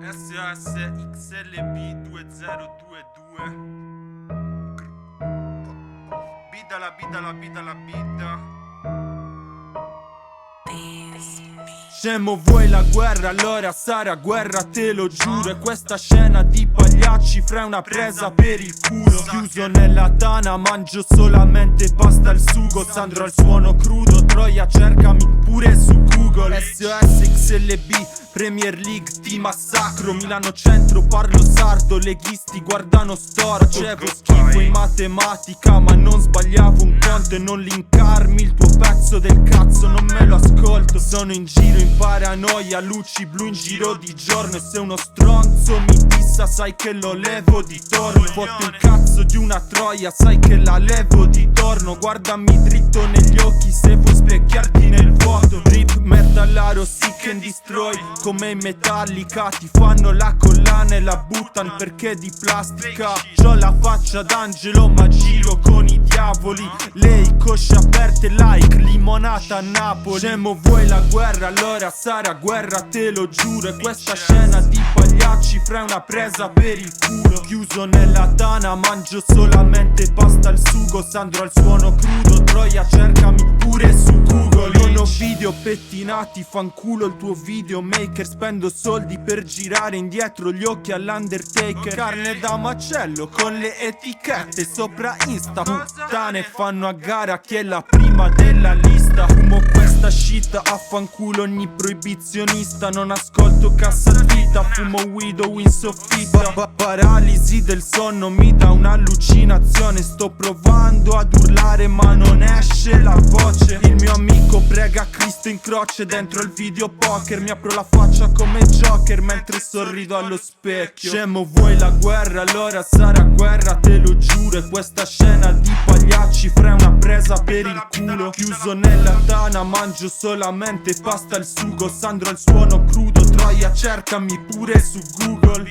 SOS XLB 2022. Bida la bida la bida la bida. Scemo, vuoi la guerra? Allora sarà guerra, te lo giuro. E questa scena di pagliacci fra una presa per il culo. Chiuso nella tana, mangio solamente pasta al sugo. Sandro al suono crudo, Troia cercami pure su Google. SOS XLB, Premier League ti massacro. Milano centro, parlo sardo, leghisti guardano storto. Facevo schifo in matematica ma non sbagliavo un conto. E non linkarmi il tuo pezzo del cazzo, non me lo ascolto. Sono in giro in paranoia, luci blu in giro di giorno. E se uno stronzo mi dissa sai che lo levo di torno. Fotte il cazzo di una troia, sai che la levo di torno. Guardami dritto negli occhi se vuoi specchiarti nel vuoto. Rip, metallaro, seek and destroy. Come in Metallica ti fanno la collana e la buttan perché di plastica. C'ho la faccia d'angelo ma giro con i diavoli. Lei cosce aperte, like, limonata a Napoli. Scemo, vuoi la guerra? Allora sarà guerra, te lo giuro. E questa scena di pagliacci fra una presa per il culo. Chiuso nella tana, mangio solamente pasta al sugo. Sandro al suono crudo, Troia cercami pure su Google. Non ho video pettinati, fanculo il tuo videomaker. Spendo soldi per girare indietro gli occhi all'Undertaker. Carne da macello con le etichette sopra Insta. Puttane fanno a gara chi è la prima della lista. Fumo questa shit, affanculo ogni proibizionista. Non ascolto cassa dritta, fumo widow in soffitta. Paralisi del sonno mi dà un'allucinazione. Sto provando ad urlare ma non esce la voce. Il mio amico prega Cristo in croce dentro il videopoker. Mi apro la faccia come Joker mentre sorrido allo specchio. Scemo, vuoi la guerra? Allora sarà guerra, te lo giuro. E questa scena di pagliacci fra una presa per il culo. Chiuso nella tana, mangio solamente pasta al sugo. Sandro al suono crudo, Troia cercami pure su Google.